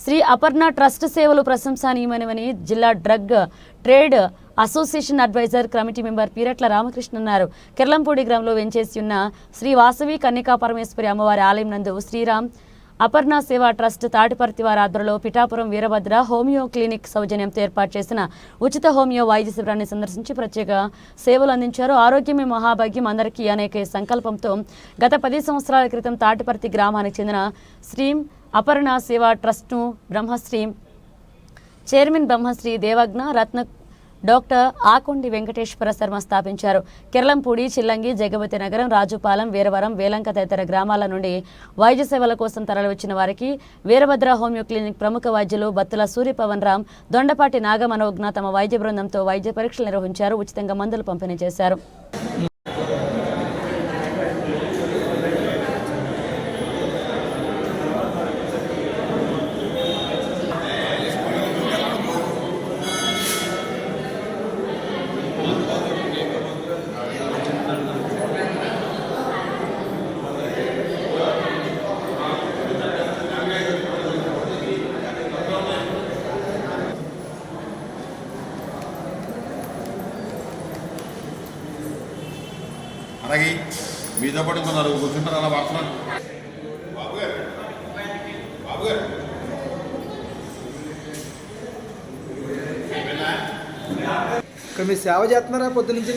Shri Aparna trust సేవలు ప్రశంసనీయమైనవని జిల్లా drug trade association adviser committee member Peeratla Ramakrishna అన్నారు. కిర్లంపూడి గ్రామంలో వెంచేసి ఉన్న శ్రీ వాసవి కన్యకా పరమేశ్వరి అమ్మవారి ఆలయం నందు శ్రీరామ్ అపర్ణ సేవా ట్రస్ట్ తాటిపర్తి వారి ఆధ్వర్యంలో పిఠాపురం వీరభద్ర హోమియో క్లినిక్ సౌజన్యంతో ఏర్పాటు చేసిన ఉచిత హోమియో వైద్య శిబిరాన్ని సందర్శించి ప్రత్యేక సేవలు అందించారు. ఆరోగ్యమే మహాభాగ్యం అందరికీ అనేక సంకల్పంతో గత 10 సంవత్సరాల క్రితం తాటిపర్తి గ్రామానికి చెందిన శ్రీ అపర్ణ సేవా ట్రస్ట్ను బ్రహ్మశ్రీ చైర్మన్ బ్రహ్మశ్రీ దేవజ్ఞ రత్న డాక్టర్ ఆకొండి వెంకటేశ్వర శర్మ స్థాపించారు. కిర్లంపూడి, చిల్లంగి, జగపతి నగరం, రాజుపాలెం, వీరవరం, వేలంక తదితర గ్రామాల నుండి వైద్య సేవల కోసం తరలివచ్చిన వారికి వీరభద్ర హోమియో క్లినిక్ ప్రముఖ వైద్యులు బత్తుల సూర్యపవన్ రామ్, దొండపాటి నాగమనోజ్ఞ తమ వైద్య బృందంతో వైద్య పరీక్షలు నిర్వహించారు. ఉచితంగా మందులు పంపిణీ చేశారు. అలాగే మీతో పాటు కొందరు కూర్చుంటారు. అలా వాడుతున్నారు. బాబు గారు ఇక్కడ మీరు సేవ చేస్తున్నారా పొద్దు నుంచి?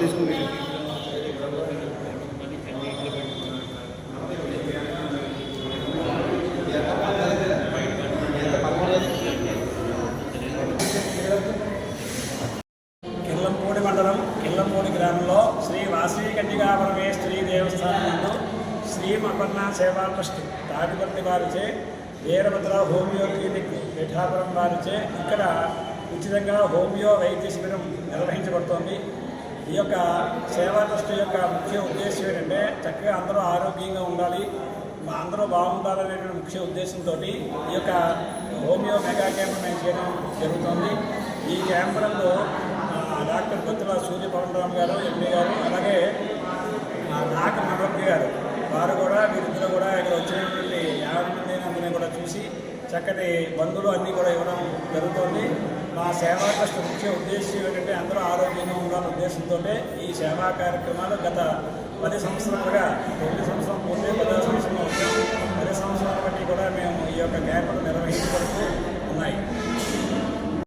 తీసుకుంటే కిర్లంపూడి మండలం కిర్లంపూడి గ్రామంలో శ్రీ వాసవి కన్యకా పరమేశ్వరి దేవస్థానం నందు శ్రీ అపర్ణ సేవా ట్రస్ట్ తాటిపర్తి వారిచే వీరభద్ర హోమియో క్లినిక్ పిఠాపురం వారిచే ఇక్కడ ఉచితంగా హోమియో వైద్య శిబిరం నిర్వహించబడుతోంది. ఈ యొక్క సేవా ట్రస్ట్ యొక్క ముఖ్య ఉద్దేశం ఏంటంటే చక్కగా అందరూ ఆరోగ్యంగా ఉండాలి, అందరూ బాగుండాలనేటువంటి ముఖ్య ఉద్దేశంతో ఈ యొక్క హోమియో మెగా క్యాంప్ మేము చేయడం జరుగుతుంది. ఈ క్యాంపులలో డాక్టర్ బత్తుల సూర్యపవన్ రామ్ గారు, ఎంపీ గారు, అలాగే నాగమనోజ్ఞ గారు వారు కూడా వీరిద్దరూ కూడా ఇక్కడ వచ్చినటువంటి 50 మంది అందరినీ కూడా చూసి చక్కటి మందులు అన్నీ కూడా ఇవ్వడం జరుగుతుంది. మా సేవా ట్రస్ట్ ముఖ్య ఉద్దేశం ఏంటంటే అందరూ ఆరోగ్యంగా ఉండాలనే ఉద్దేశంతో ఈ సేవా కార్యక్రమాలు గత 10 సంవత్సరాలుగా 9 సంవత్సరం పూర్తి 10 సంవత్సరం వచ్చాము. 10 సంవత్సరాల బట్టి కూడా మేము ఈ యొక్క క్యాంపులు నిర్వహించబడుతూ ఉన్నాయి.